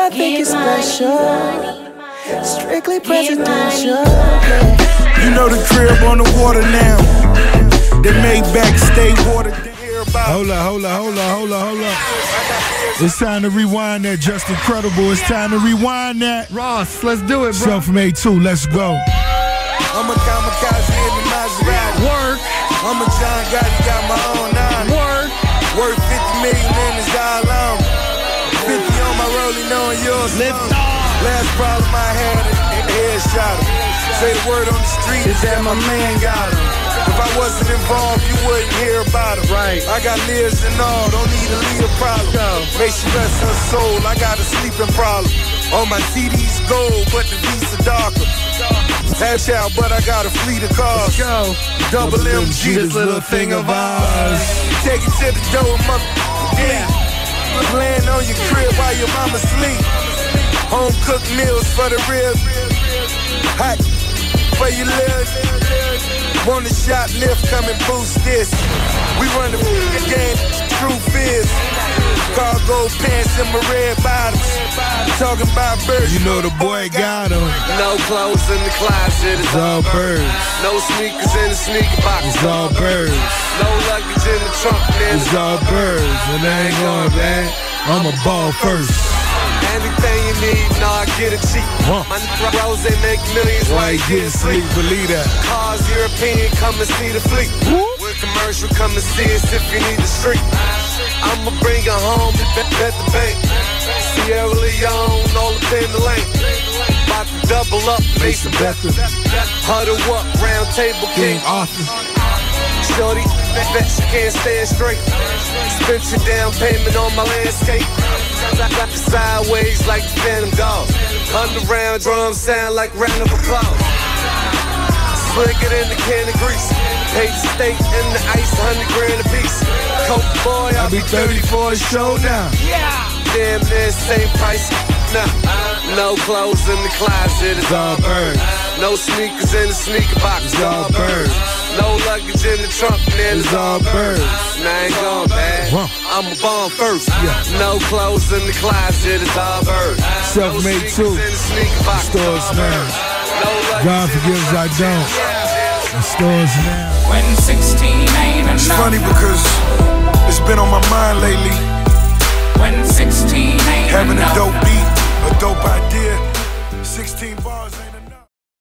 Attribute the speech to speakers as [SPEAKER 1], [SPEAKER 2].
[SPEAKER 1] I think it's special. Strictly presidential, yeah.
[SPEAKER 2] You know the crib on the water now. The Maybach stay watered down.
[SPEAKER 3] Hold up. It's time to rewind that, just incredible. It's time to rewind that.
[SPEAKER 4] Ross, let's do it, bro.
[SPEAKER 3] Self Made 2, let's go.
[SPEAKER 2] I'm a kamikaze in the Maserati.
[SPEAKER 4] Work.
[SPEAKER 2] I'm a John Gotti, got my own nine.
[SPEAKER 4] Work.
[SPEAKER 2] Worth 50 million in this all on. 50 on my rolling on yours.
[SPEAKER 4] Liftoff.
[SPEAKER 2] Last problem I had, a headshot. Say the word on the street is that my man got him. If I wasn't involved, you wouldn't hear about him.
[SPEAKER 4] Right.
[SPEAKER 2] I got lives and all, don't need a lead problem. Make she rest her soul, I got a sleeping problem. On my CD's gold, but the Visa darker. Hatch out, but I got a fleet of cars.
[SPEAKER 4] Let's go.
[SPEAKER 2] Double MG,
[SPEAKER 3] this little thing of ours.
[SPEAKER 2] Take it to the door, mother. Yeah. Laying on your crib while your mama sleep. Home cooked meals for the real. Hot for your live. Want a shoplift, come and boost this. We run the game, truth is. Cargo pants and my red bottoms. Talking about birds.
[SPEAKER 3] You know the boy got him.
[SPEAKER 5] No clothes in the closet,
[SPEAKER 3] It's all birds.
[SPEAKER 5] no sneakers in the sneaker box.
[SPEAKER 3] It's all birds.
[SPEAKER 5] No luggage in the trunk, man.
[SPEAKER 3] It's all birds. And I ain't going back. I'm a ball first.
[SPEAKER 5] Anything you need, nah, get it cheap. My bros, they make millions.
[SPEAKER 3] Why you getting sleep? Believe that.
[SPEAKER 5] Cars, European, come and see the fleet. With commercial, come and see us if you need the street. I'ma bring her home, bet the bank. Sierra Leone, all up in the lane. About to double up,
[SPEAKER 3] Mason Bethel,
[SPEAKER 5] huddle up, round table
[SPEAKER 3] King
[SPEAKER 5] king.
[SPEAKER 3] Arthur.
[SPEAKER 5] Shorty, bet she can't stand straight. Spent your down payment on my landscape. Sideways like the Phantom Dog. Underground drums sound like round of applause. Slicker than the can of grease. Paid the steak and the ice, 100 grand a piece. Coke boy,
[SPEAKER 3] I'll be 30 for a showdown.
[SPEAKER 5] damn near same price. Nah, no clothes in the closet,
[SPEAKER 3] It's all birds.
[SPEAKER 5] no sneakers in the sneaker box.
[SPEAKER 3] It's all birds.
[SPEAKER 5] No luggage in the trunk, man.
[SPEAKER 3] It's all birds.
[SPEAKER 5] Nah, I ain't going bad. I'm a bomb first. No clothes in the closet, it's all birds.
[SPEAKER 3] Self Made
[SPEAKER 5] No
[SPEAKER 3] 2.
[SPEAKER 5] sneakers in the sneaker box.
[SPEAKER 3] Stores now.
[SPEAKER 5] No luggage.
[SPEAKER 3] God forgives, I don't. The stores now.
[SPEAKER 6] When 16 ain't
[SPEAKER 2] It's
[SPEAKER 6] enough.
[SPEAKER 2] funny because it's been on my mind lately.
[SPEAKER 6] When 16 ain't
[SPEAKER 2] Having a
[SPEAKER 6] enough.
[SPEAKER 2] dope beat, a dope idea. 16 bars.